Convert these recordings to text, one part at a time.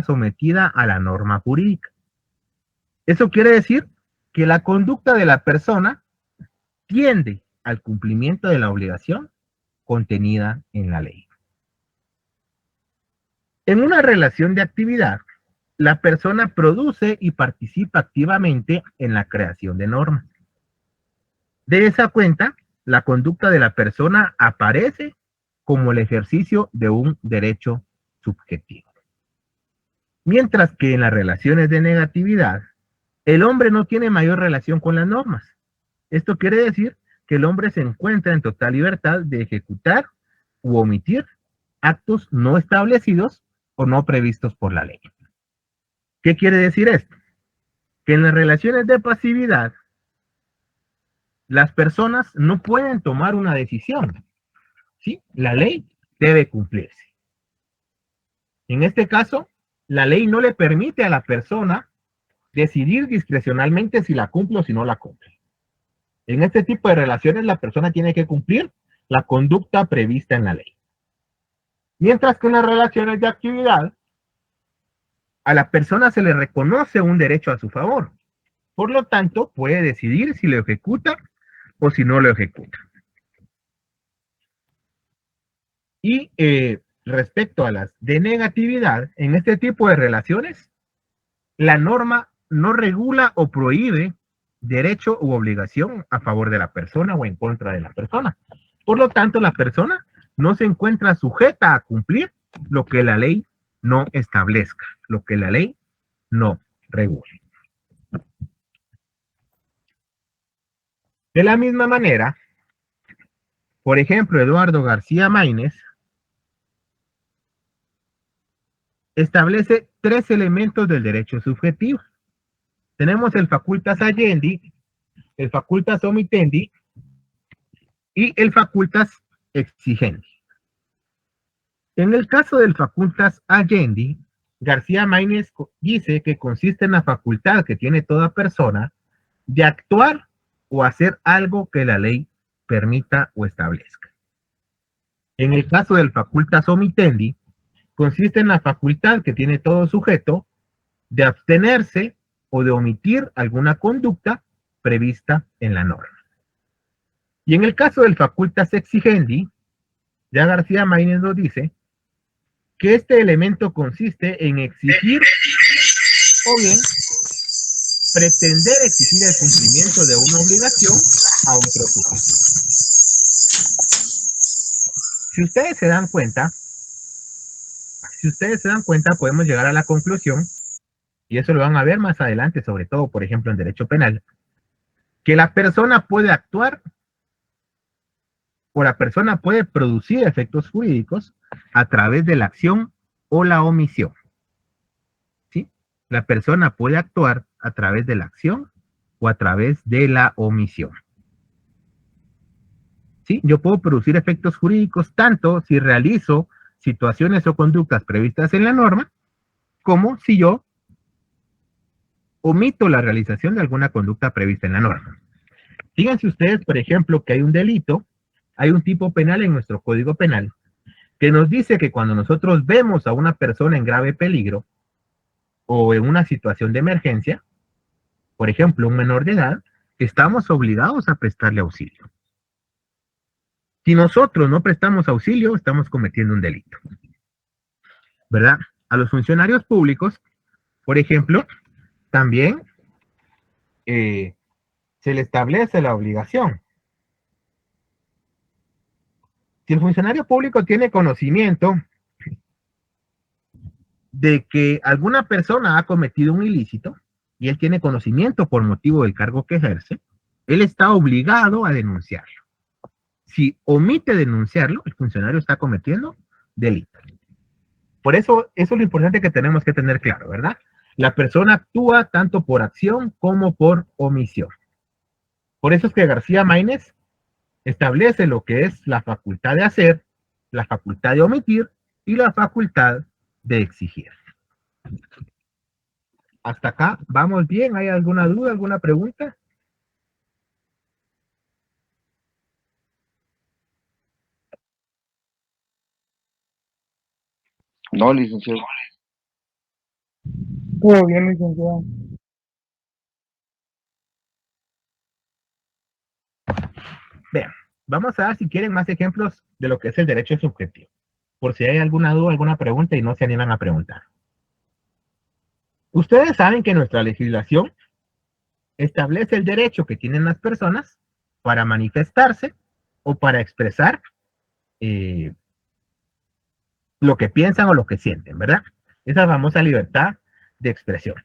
sometida a la norma jurídica. Eso quiere decir que la conducta de la persona tiende al cumplimiento de la obligación contenida en la ley. En una relación de actividad, la persona produce y participa activamente en la creación de normas. De esa cuenta, la conducta de la persona aparece como el ejercicio de un derecho subjetivo. Mientras que en las relaciones de negatividad, el hombre no tiene mayor relación con las normas. Esto quiere decir que el hombre se encuentra en total libertad de ejecutar u omitir actos no establecidos o no previstos por la ley. ¿Qué quiere decir esto? Que en las relaciones de pasividad, las personas no pueden tomar una decisión, ¿sí? La ley debe cumplirse. En este caso, la ley no le permite a la persona decidir discrecionalmente si la cumple o si no la cumple. En este tipo de relaciones, la persona tiene que cumplir la conducta prevista en la ley. Mientras que en las relaciones de actividad, a la persona se le reconoce un derecho a su favor. Por lo tanto, puede decidir si lo ejecuta o si no lo ejecuta. Y respecto a las de negatividad, en este tipo de relaciones, la norma no regula o prohíbe derecho u obligación a favor de la persona o en contra de la persona. Por lo tanto, la persona no se encuentra sujeta a cumplir lo que la ley no establezca, lo que la ley no regule. De la misma manera, por ejemplo, Eduardo García Maínez establece tres elementos del derecho subjetivo. Tenemos el facultas alliendi, el facultas omitendi y el facultas exigendi. En el caso del facultas alliendi, García Maínez dice que consiste en la facultad que tiene toda persona de actuar o hacer algo que la ley permita o establezca. En el caso del facultas omitendi, consiste en la facultad que tiene todo sujeto de abstenerse o de omitir alguna conducta prevista en la norma. Y en el caso del facultas exigendi, ya García Maínez nos dice que este elemento consiste en exigir o bien pretender exigir el cumplimiento de una obligación a otro sujeto. Si ustedes se dan cuenta, podemos llegar a la conclusión, y eso lo van a ver más adelante, sobre todo, por ejemplo, en derecho penal, que la persona puede actuar o la persona puede producir efectos jurídicos a través de la acción o la omisión. ¿Sí? La persona puede actuar a través de la acción o a través de la omisión. ¿Sí? Yo puedo producir efectos jurídicos tanto si realizo situaciones o conductas previstas en la norma, como si yo omito la realización de alguna conducta prevista en la norma. Fíjense ustedes, por ejemplo, que hay un delito, hay un tipo penal en nuestro Código Penal que nos dice que cuando nosotros vemos a una persona en grave peligro o en una situación de emergencia, por ejemplo, un menor de edad, estamos obligados a prestarle auxilio. Si nosotros no prestamos auxilio, estamos cometiendo un delito, ¿verdad? A los funcionarios públicos, por ejemplo, también se le establece la obligación. Si el funcionario público tiene conocimiento de que alguna persona ha cometido un ilícito y él tiene conocimiento por motivo del cargo que ejerce, él está obligado a denunciarlo. Si omite denunciarlo, el funcionario está cometiendo delito. Por eso es lo importante que tenemos que tener claro, ¿verdad? La persona actúa tanto por acción como por omisión. Por eso es que García Maínez establece lo que es la facultad de hacer, la facultad de omitir y la facultad de exigir. Hasta acá, ¿vamos bien? ¿Hay alguna duda, alguna pregunta? No, licenciado. Todo bien, licenciado. Vean, vamos a ver si quieren más ejemplos de lo que es el derecho subjetivo. Por si hay alguna duda, alguna pregunta y no se animan a preguntar. Ustedes saben que nuestra legislación establece el derecho que tienen las personas para manifestarse o para expresar eh, lo que piensan o lo que sienten, ¿verdad? Esa famosa libertad de expresión.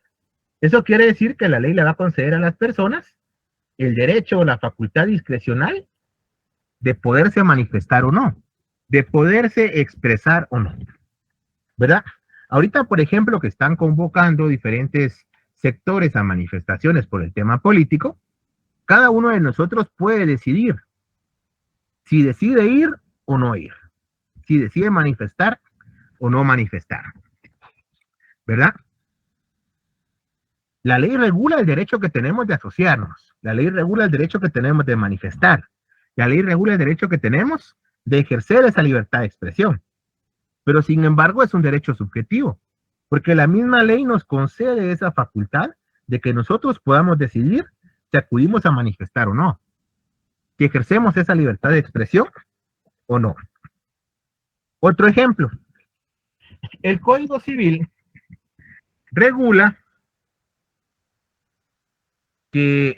Eso quiere decir que la ley le va a conceder a las personas el derecho o la facultad discrecional de poderse manifestar o no, de poderse expresar o no, ¿verdad? Ahorita, por ejemplo, que están convocando diferentes sectores a manifestaciones por el tema político, cada uno de nosotros puede decidir si decide ir o no ir, si decide manifestar o no manifestar, ¿verdad? La ley regula el derecho que tenemos de asociarnos, la ley regula el derecho que tenemos de manifestar, la ley regula el derecho que tenemos de ejercer esa libertad de expresión, pero sin embargo es un derecho subjetivo, porque la misma ley nos concede esa facultad de que nosotros podamos decidir si acudimos a manifestar o no, si ejercemos esa libertad de expresión o no. Otro ejemplo, el Código Civil regula que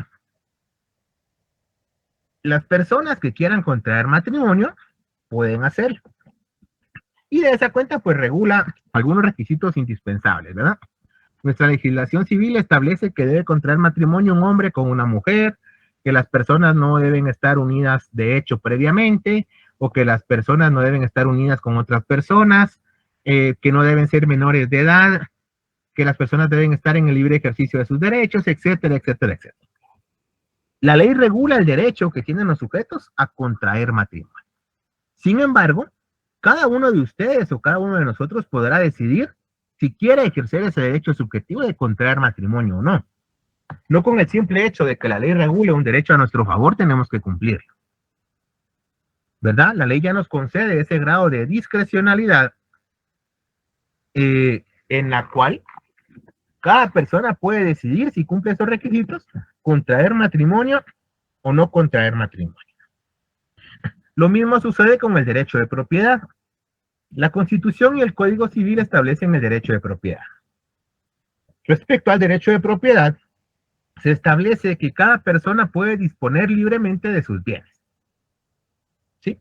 las personas que quieran contraer matrimonio pueden hacerlo. Y de esa cuenta, pues regula algunos requisitos indispensables, ¿verdad? Nuestra legislación civil establece que debe contraer matrimonio un hombre con una mujer, que las personas no deben estar unidas de hecho previamente, o que las personas no deben estar unidas con otras personas, que no deben ser menores de edad, que las personas deben estar en el libre ejercicio de sus derechos, etcétera, etcétera, etcétera. La ley regula el derecho que tienen los sujetos a contraer matrimonio. Sin embargo, cada uno de ustedes o cada uno de nosotros podrá decidir si quiere ejercer ese derecho subjetivo de contraer matrimonio o no. No con el simple hecho de que la ley regule un derecho a nuestro favor, tenemos que cumplirlo. ¿Verdad? La ley ya nos concede ese grado de discrecionalidad en la cual cada persona puede decidir si cumple esos requisitos, contraer matrimonio o no contraer matrimonio. Lo mismo sucede con el derecho de propiedad. La Constitución y el Código Civil establecen el derecho de propiedad. Respecto al derecho de propiedad, se establece que cada persona puede disponer libremente de sus bienes. ¿Sí?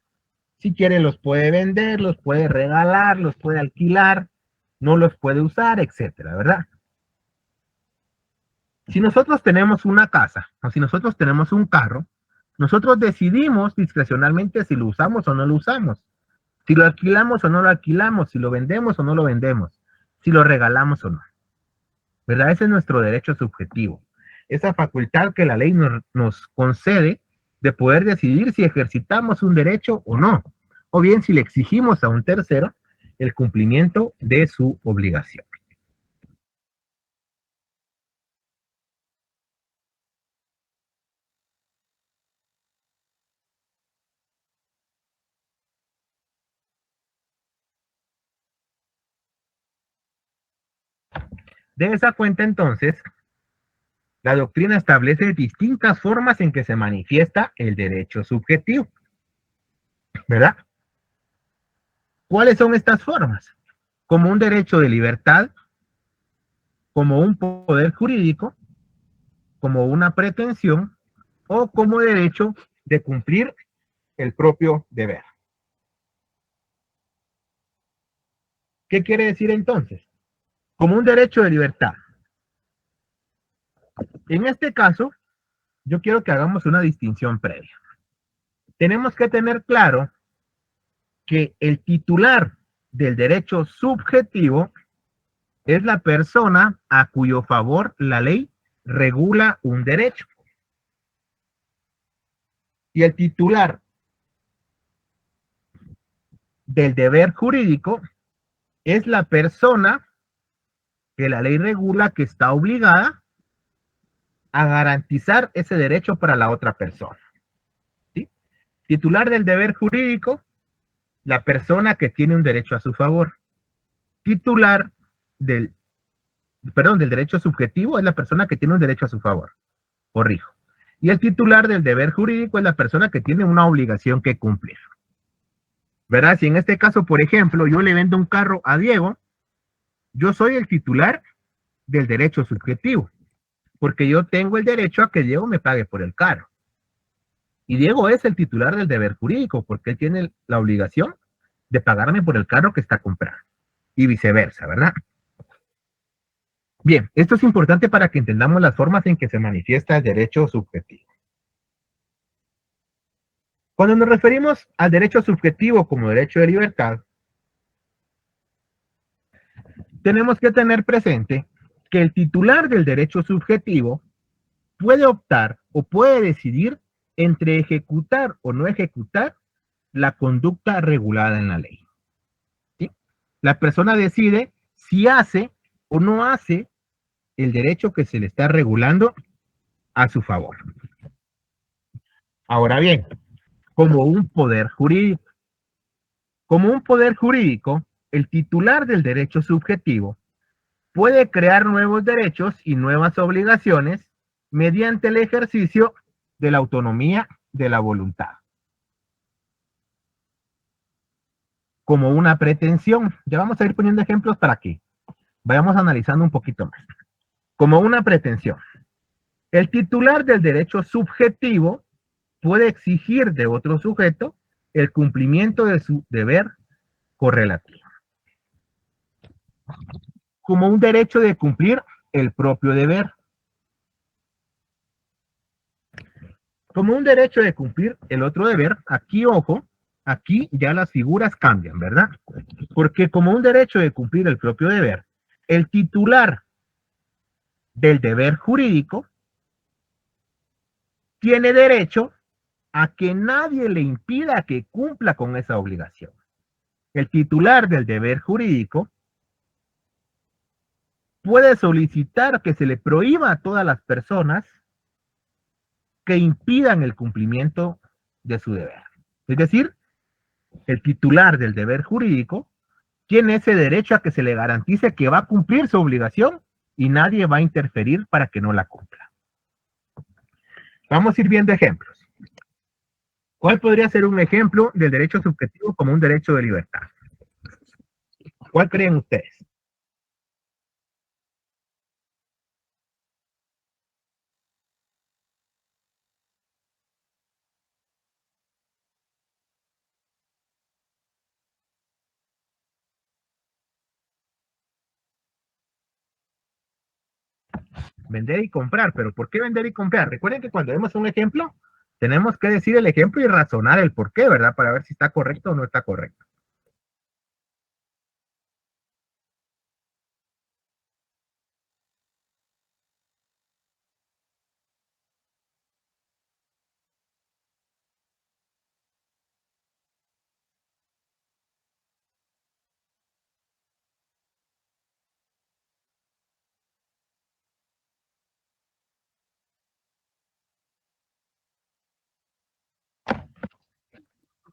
Si quiere los puede vender, los puede regalar, los puede alquilar, no los puede usar, etcétera, ¿verdad? Si nosotros tenemos una casa o si nosotros tenemos un carro, nosotros decidimos discrecionalmente si lo usamos o no lo usamos, si lo alquilamos o no lo alquilamos, si lo vendemos o no lo vendemos, si lo regalamos o no. ¿Verdad? Ese es nuestro derecho subjetivo. Esa facultad que la ley nos concede de poder decidir si ejercitamos un derecho o no, o bien si le exigimos a un tercero el cumplimiento de su obligación. De esa cuenta, entonces, la doctrina establece distintas formas en que se manifiesta el derecho subjetivo, ¿verdad? ¿Cuáles son estas formas? Como un derecho de libertad, como un poder jurídico, como una pretensión o como derecho de cumplir el propio deber. ¿Qué quiere decir entonces? Como un derecho de libertad. En este caso, yo quiero que hagamos una distinción previa. Tenemos que tener claro que el titular del derecho subjetivo es la persona a cuyo favor la ley regula un derecho. Y el titular del deber jurídico es la persona que la ley regula que está obligada a garantizar ese derecho para la otra persona. ¿Sí? Titular del deber jurídico, la persona que tiene un derecho a su favor. Titular del perdón, del derecho subjetivo es la persona que tiene un derecho a su favor, corrijo. Y el titular del deber jurídico es la persona que tiene una obligación que cumplir. ¿Verdad? Si en este caso, por ejemplo, yo le vendo un carro a Diego, yo soy el titular del derecho subjetivo, porque yo tengo el derecho a que Diego me pague por el carro. Y Diego es el titular del deber jurídico, porque él tiene la obligación de pagarme por el carro que está comprando. Y viceversa, ¿verdad? Bien, esto es importante para que entendamos las formas en que se manifiesta el derecho subjetivo. Cuando nos referimos al derecho subjetivo como derecho de libertad, tenemos que tener presente que el titular del derecho subjetivo puede optar o puede decidir entre ejecutar o no ejecutar la conducta regulada en la ley. ¿Sí? La persona decide si hace o no hace el derecho que se le está regulando a su favor. Ahora bien, como un poder jurídico. Como un poder jurídico, el titular del derecho subjetivo puede crear nuevos derechos y nuevas obligaciones mediante el ejercicio de la autonomía de la voluntad. Como una pretensión. Ya vamos a ir poniendo ejemplos para que vayamos analizando un poquito más. Como una pretensión. El titular del derecho subjetivo puede exigir de otro sujeto el cumplimiento de su deber correlativo. Como un derecho de cumplir el propio deber. Como un derecho de cumplir el otro deber, aquí, ojo, aquí ya las figuras cambian, ¿verdad? Porque como un derecho de cumplir el propio deber, el titular del deber jurídico tiene derecho a que nadie le impida que cumpla con esa obligación. El titular del deber jurídico puede solicitar que se le prohíba a todas las personas que impidan el cumplimiento de su deber. Es decir, el titular del deber jurídico tiene ese derecho a que se le garantice que va a cumplir su obligación y nadie va a interferir para que no la cumpla. Vamos a ir viendo ejemplos. ¿Cuál podría ser un ejemplo del derecho subjetivo como un derecho de libertad? ¿Cuál creen ustedes? Vender y comprar, pero ¿por qué vender y comprar? Recuerden que cuando vemos un ejemplo, tenemos que decir el ejemplo y razonar el por qué, ¿verdad? Para ver si está correcto o no está correcto.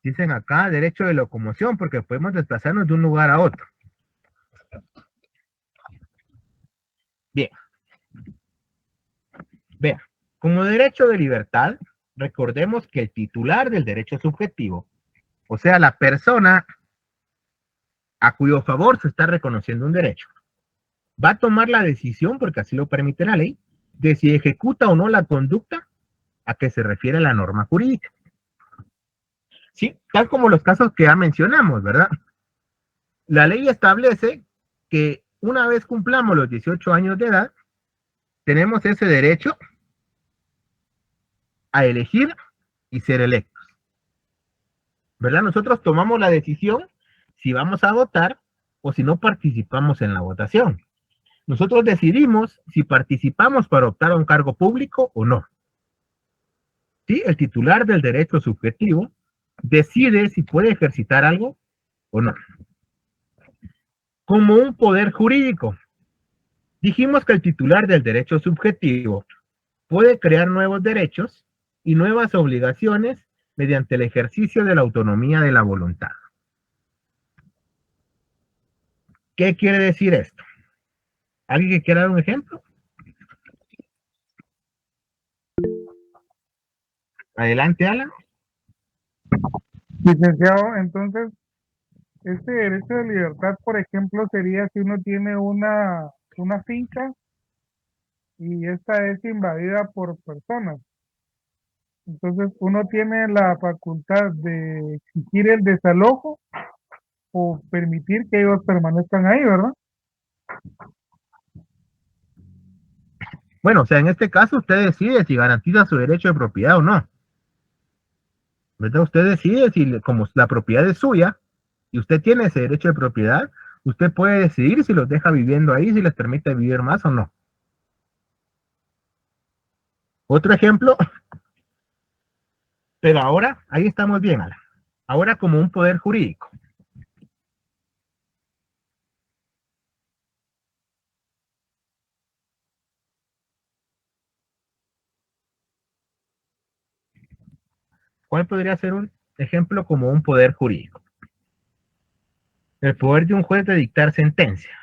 Dicen acá derecho de locomoción porque podemos desplazarnos de un lugar a otro. Bien, vea, como derecho de libertad, recordemos que el titular del derecho subjetivo, o sea, la persona a cuyo favor se está reconociendo un derecho, va a tomar la decisión, porque así lo permite la ley, de si ejecuta o no la conducta a que se refiere la norma jurídica. Sí, tal como los casos que ya mencionamos, ¿verdad? La ley establece que una vez cumplamos los 18 años de edad, tenemos ese derecho a elegir y ser electos, ¿verdad? Nosotros tomamos la decisión si vamos a votar o si no participamos en la votación. Nosotros decidimos si participamos para optar a un cargo público o no. ¿Sí? El titular del derecho subjetivo decide si puede ejercitar algo o no. Como un poder jurídico, dijimos que el titular del derecho subjetivo puede crear nuevos derechos y nuevas obligaciones mediante el ejercicio de la autonomía de la voluntad. ¿Qué quiere decir esto? ¿Alguien que quiera dar un ejemplo? Adelante, Alan. Licenciado, entonces, este derecho de libertad, por ejemplo, sería si uno tiene una finca y esta es invadida por personas. Entonces, uno tiene la facultad de exigir el desalojo o permitir que ellos permanezcan ahí, ¿verdad? Bueno, o sea, en este caso usted decide si garantiza su derecho de propiedad o no. ¿Verdad? Usted decide si, como la propiedad es suya y usted tiene ese derecho de propiedad, usted puede decidir si los deja viviendo ahí, si les permite vivir más o no. Otro ejemplo, pero ahora, ahí estamos bien, Alan. Ahora como un poder jurídico. ¿Cuál podría ser un ejemplo como un poder jurídico? El poder de un juez de dictar sentencia.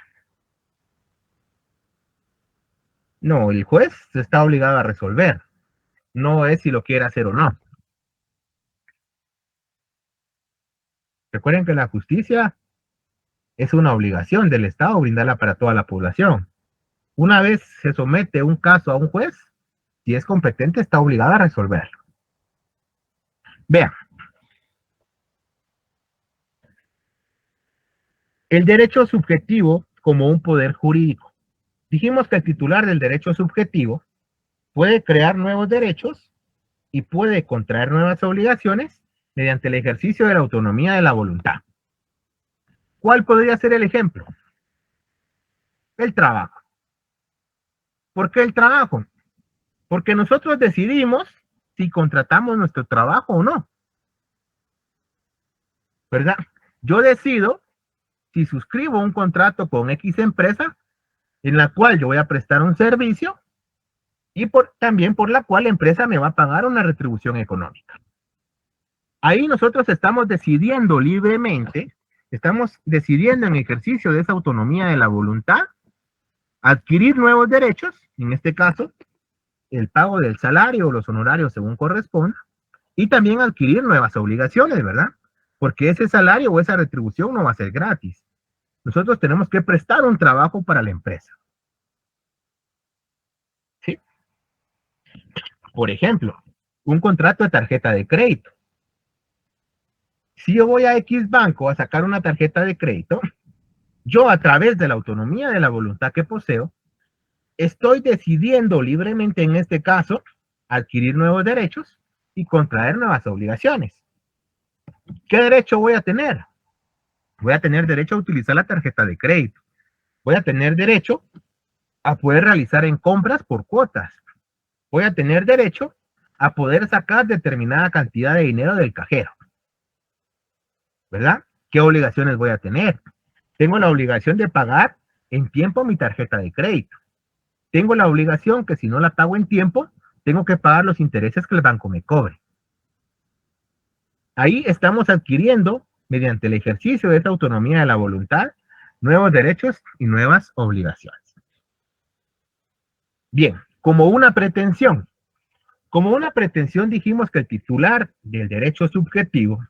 No, el juez está obligado a resolver. No es si lo quiere hacer o no. Recuerden que la justicia es una obligación del Estado brindarla para toda la población. Una vez se somete un caso a un juez, si es competente, está obligado a resolverlo. Vean, el derecho subjetivo como un poder jurídico. Dijimos que el titular del derecho subjetivo puede crear nuevos derechos y puede contraer nuevas obligaciones mediante el ejercicio de la autonomía de la voluntad. ¿Cuál podría ser el ejemplo? El trabajo. ¿Por qué el trabajo? Porque nosotros decidimos si contratamos nuestro trabajo o no, ¿verdad? Yo decido si suscribo un contrato con X empresa en la cual yo voy a prestar un servicio y también por la cual la empresa me va a pagar una retribución económica. Ahí nosotros estamos decidiendo libremente, estamos decidiendo en ejercicio de esa autonomía de la voluntad, adquirir nuevos derechos, en este caso, el pago del salario o los honorarios según corresponda, y también adquirir nuevas obligaciones, ¿verdad? Porque ese salario o esa retribución no va a ser gratis. Nosotros tenemos que prestar un trabajo para la empresa, ¿sí? Por ejemplo, un contrato de tarjeta de crédito. Si yo voy a X banco a sacar una tarjeta de crédito, yo a través de la autonomía de la voluntad que poseo, estoy decidiendo libremente en este caso adquirir nuevos derechos y contraer nuevas obligaciones. ¿Qué derecho voy a tener? Voy a tener derecho a utilizar la tarjeta de crédito. Voy a tener derecho a poder realizar en compras por cuotas. Voy a tener derecho a poder sacar determinada cantidad de dinero del cajero, ¿verdad? ¿Qué obligaciones voy a tener? Tengo la obligación de pagar en tiempo mi tarjeta de crédito. Tengo la obligación que si no la pago en tiempo, tengo que pagar los intereses que el banco me cobre. Ahí estamos adquiriendo, mediante el ejercicio de esta autonomía de la voluntad, nuevos derechos y nuevas obligaciones. Bien, como una pretensión. Como una pretensión dijimos que el titular del derecho subjetivo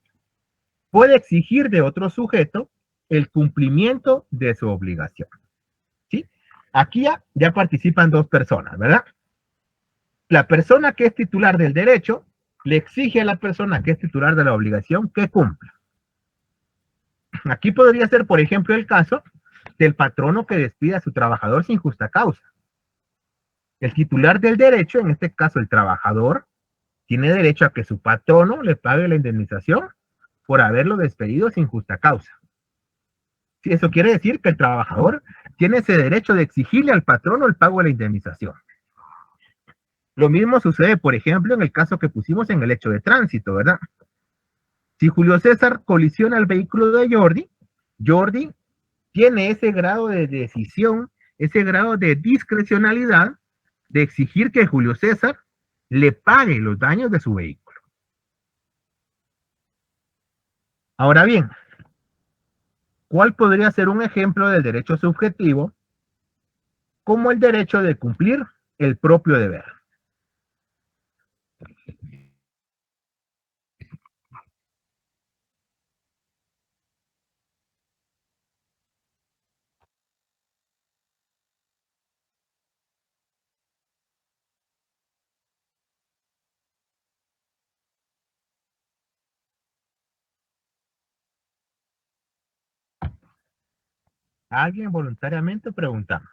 puede exigir de otro sujeto el cumplimiento de su obligación. ¿Sí? Aquí ya participan dos personas, ¿verdad? La persona que es titular del derecho le exige a la persona que es titular de la obligación que cumpla. Aquí podría ser, por ejemplo, el caso del patrono que despide a su trabajador sin justa causa. El titular del derecho, en este caso el trabajador, tiene derecho a que su patrono le pague la indemnización por haberlo despedido sin justa causa. Sí, eso quiere decir que el trabajador tiene ese derecho de exigirle al patrono el pago de la indemnización. Lo mismo sucede, por ejemplo, en el caso que pusimos en el hecho de tránsito, ¿verdad? Si Julio César colisiona el vehículo de Jordi, Jordi tiene ese grado de decisión, ese grado de discrecionalidad de exigir que Julio César le pague los daños de su vehículo. Ahora bien, ¿cuál podría ser un ejemplo del derecho subjetivo como el derecho de cumplir el propio deber. ¿A alguien voluntariamente? Preguntamos.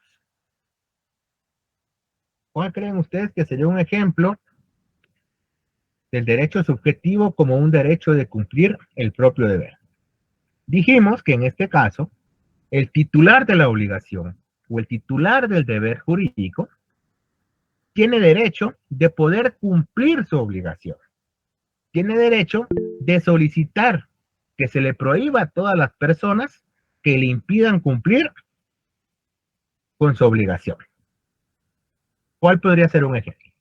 ¿Cuál creen ustedes que sería un ejemplo del derecho subjetivo como un derecho de cumplir el propio deber? Dijimos que en este caso, el titular de la obligación o el titular del deber jurídico tiene derecho de poder cumplir su obligación. Tiene derecho de solicitar que se le prohíba a todas las personas que le impidan cumplir con su obligación. ¿Cuál podría ser un ejemplo?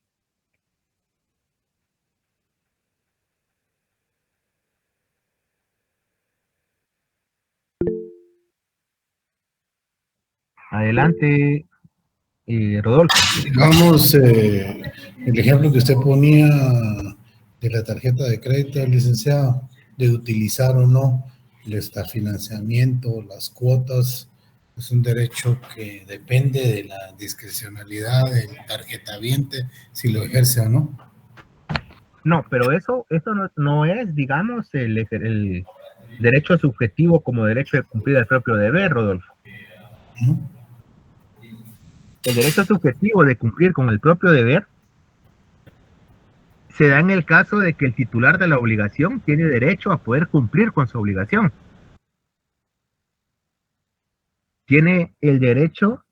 Adelante, Rodolfo. Digamos, el ejemplo que usted ponía de la tarjeta de crédito, licenciado, de utilizar o no el financiamiento, las cuotas, es un derecho que depende de la discrecionalidad del tarjetaviente, si lo ejerce o no. No, pero eso no es, digamos, el derecho subjetivo como derecho de cumplir el propio deber, Rodolfo. ¿No? El derecho subjetivo de cumplir con el propio deber se da en el caso de que el titular de la obligación tiene derecho a poder cumplir con su obligación. Tiene el derecho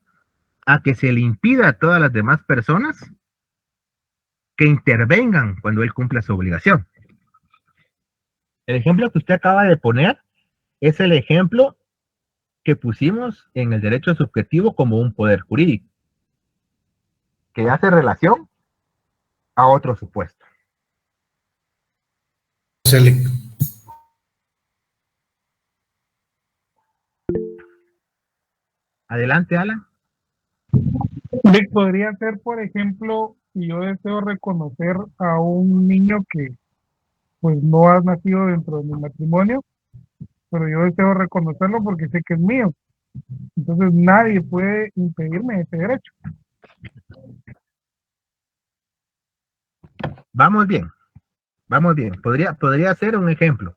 a que se le impida a todas las demás personas que intervengan cuando él cumpla su obligación. El ejemplo que usted acaba de poner es el ejemplo que pusimos en el derecho subjetivo como un poder jurídico, que hace relación a otro supuesto. Adelante, Alan. Podría ser, por ejemplo, si yo deseo reconocer a un niño que pues no ha nacido dentro de mi matrimonio, pero yo deseo reconocerlo porque sé que es mío. Entonces nadie puede impedirme ese derecho. Vamos bien, vamos bien. Podría ser un ejemplo,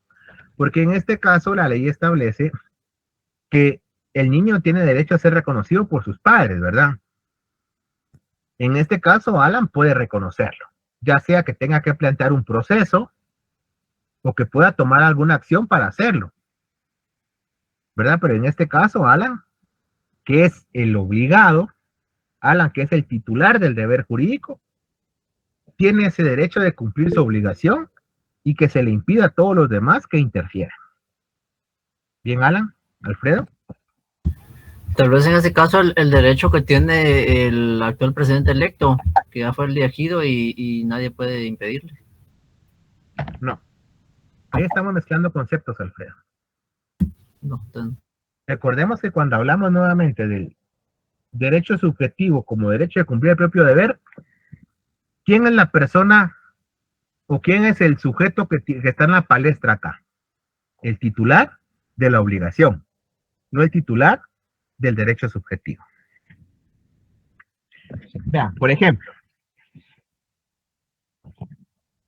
porque en este caso la ley establece que el niño tiene derecho a ser reconocido por sus padres, ¿verdad? En este caso, Alan puede reconocerlo, ya sea que tenga que plantear un proceso o que pueda tomar alguna acción para hacerlo, ¿verdad? Pero en este caso, Alan, que es el obligado, Alan, que es el titular del deber jurídico, tiene ese derecho de cumplir su obligación y que se le impida a todos los demás que interfieran. Bien, Alan, Alfredo. Tal vez en este caso el derecho que tiene el actual presidente electo, que ya fue elegido y nadie puede impedirle. No. Ahí estamos mezclando conceptos, Alfredo. No, Recordemos que cuando hablamos nuevamente del derecho subjetivo como derecho de cumplir el propio deber, ¿quién es la persona o quién es el sujeto que está en la palestra acá? El titular de la obligación, no el titular del derecho subjetivo. Vean, por ejemplo,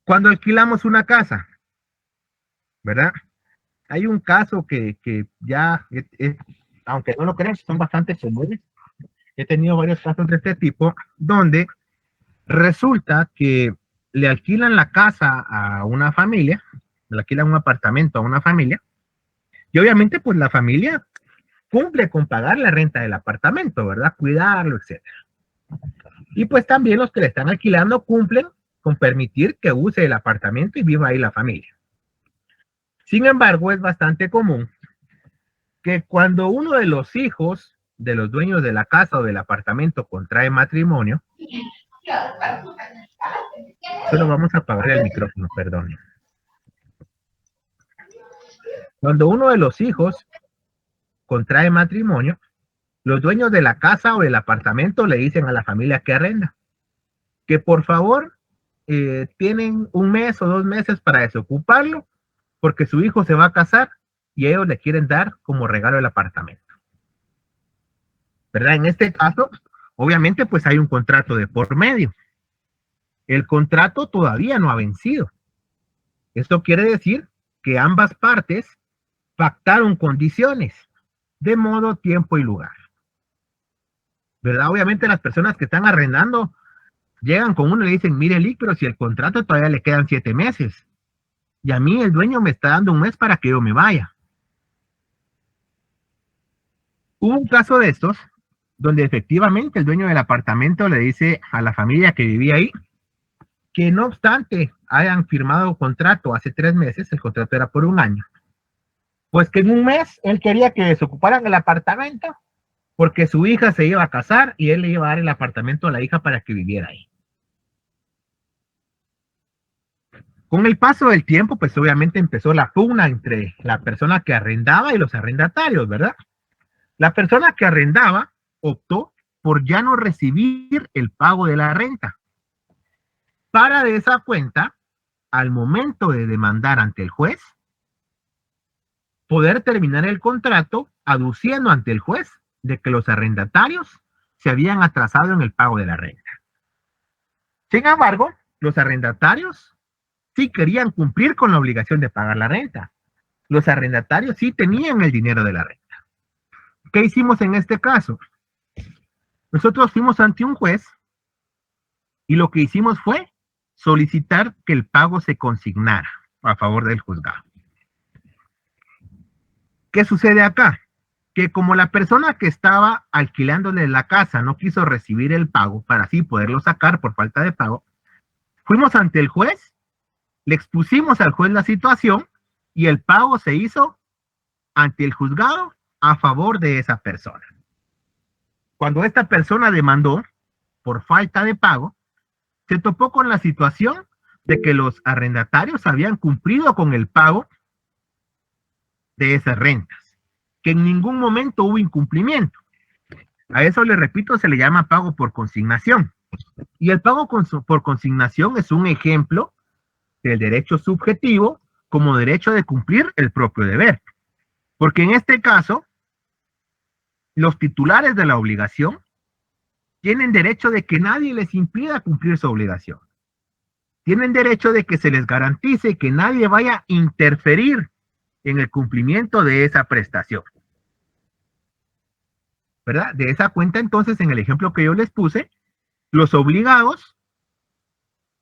cuando alquilamos una casa, ¿verdad? Hay un caso que ya, aunque no lo crean, son bastante comunes. He tenido varios casos de este tipo, donde resulta que le alquilan la casa a una familia, le alquilan un apartamento a una familia, y obviamente pues la familia cumple con pagar la renta del apartamento, ¿verdad? Cuidarlo, etcétera. Y pues también los que le están alquilando cumplen con permitir que use el apartamento y viva ahí la familia. Sin embargo, es bastante común que cuando uno de los hijos de los dueños de la casa o del apartamento contrae matrimonio, solo vamos a apagar el micrófono, perdón. Cuando uno de los hijos contrae matrimonio, los dueños de la casa o del apartamento le dicen a la familia que arrenda que por favor tienen 1 mes o 2 meses para desocuparlo porque su hijo se va a casar y ellos le quieren dar como regalo el apartamento. ¿Verdad? En este caso, obviamente, pues hay un contrato de por medio. El contrato todavía no ha vencido. Esto quiere decir que ambas partes pactaron condiciones de modo, tiempo y lugar. ¿Verdad? Obviamente las personas que están arrendando llegan con uno y le dicen, mire, Lick, pero si el contrato todavía le quedan 7 meses y a mí el dueño me está dando 1 mes para que yo me vaya. Hubo un caso de estos donde efectivamente el dueño del apartamento le dice a la familia que vivía ahí que no obstante hayan firmado contrato hace 3 meses, el contrato era por 1 año, pues que en 1 mes él quería que desocuparan el apartamento porque su hija se iba a casar y él le iba a dar el apartamento a la hija para que viviera ahí. Con el paso del tiempo, pues obviamente empezó la pugna entre la persona que arrendaba y los arrendatarios, ¿verdad? La persona que arrendaba optó por ya no recibir el pago de la renta. Para de esa cuenta, al momento de demandar ante el juez, poder terminar el contrato aduciendo ante el juez de que los arrendatarios se habían atrasado en el pago de la renta. Sin embargo, los arrendatarios sí querían cumplir con la obligación de pagar la renta. Los arrendatarios sí tenían el dinero de la renta. ¿Qué hicimos en este caso? Nosotros fuimos ante un juez y lo que hicimos fue solicitar que el pago se consignara a favor del juzgado. ¿Qué sucede acá? Que como la persona que estaba alquilándole la casa no quiso recibir el pago para así poderlo sacar por falta de pago, fuimos ante el juez, le expusimos al juez la situación y el pago se hizo ante el juzgado a favor de esa persona. Cuando esta persona demandó por falta de pago, se topó con la situación de que los arrendatarios habían cumplido con el pago de esas rentas, que en ningún momento hubo incumplimiento. A eso, le repito, se le llama pago por consignación. Y el pago por consignación es un ejemplo del derecho subjetivo como derecho de cumplir el propio deber. Porque en este caso, los titulares de la obligación tienen derecho de que nadie les impida cumplir su obligación. Tienen derecho de que se les garantice que nadie vaya a interferir en el cumplimiento de esa prestación. ¿Verdad? De esa cuenta, entonces, en el ejemplo que yo les puse, los obligados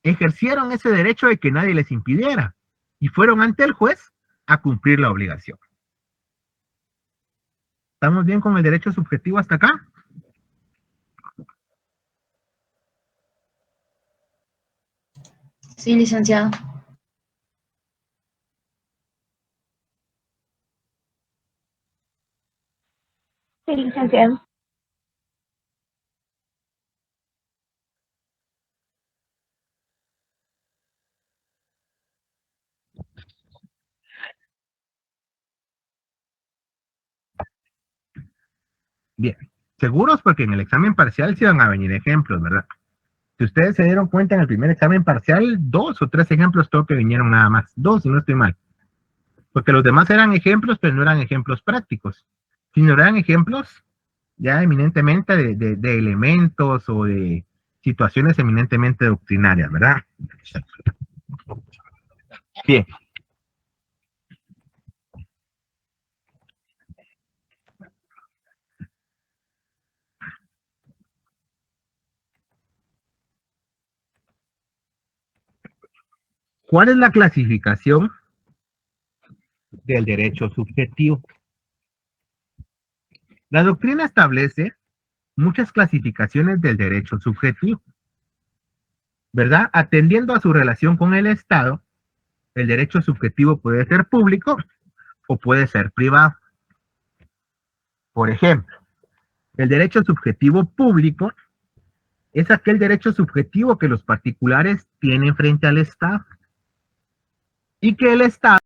ejercieron ese derecho de que nadie les impidiera y fueron ante el juez a cumplir la obligación. ¿Estamos bien con el derecho subjetivo hasta acá? Sí, licenciado. Sí, licenciado. Bien, seguros porque en el examen parcial sí van a venir ejemplos, ¿verdad? Si ustedes se dieron cuenta en el primer examen parcial, 2 o 3 ejemplos creo que vinieron nada más. 2, si no estoy mal. Porque los demás eran ejemplos, pero no eran ejemplos prácticos, sino eran ejemplos ya eminentemente de elementos o de situaciones eminentemente doctrinarias, ¿verdad? Bien. ¿Cuál es la clasificación del derecho subjetivo? La doctrina establece muchas clasificaciones del derecho subjetivo, ¿verdad? Atendiendo a su relación con el Estado, el derecho subjetivo puede ser público o puede ser privado. Por ejemplo, el derecho subjetivo público es aquel derecho subjetivo que los particulares tienen frente al Estado y que el Estado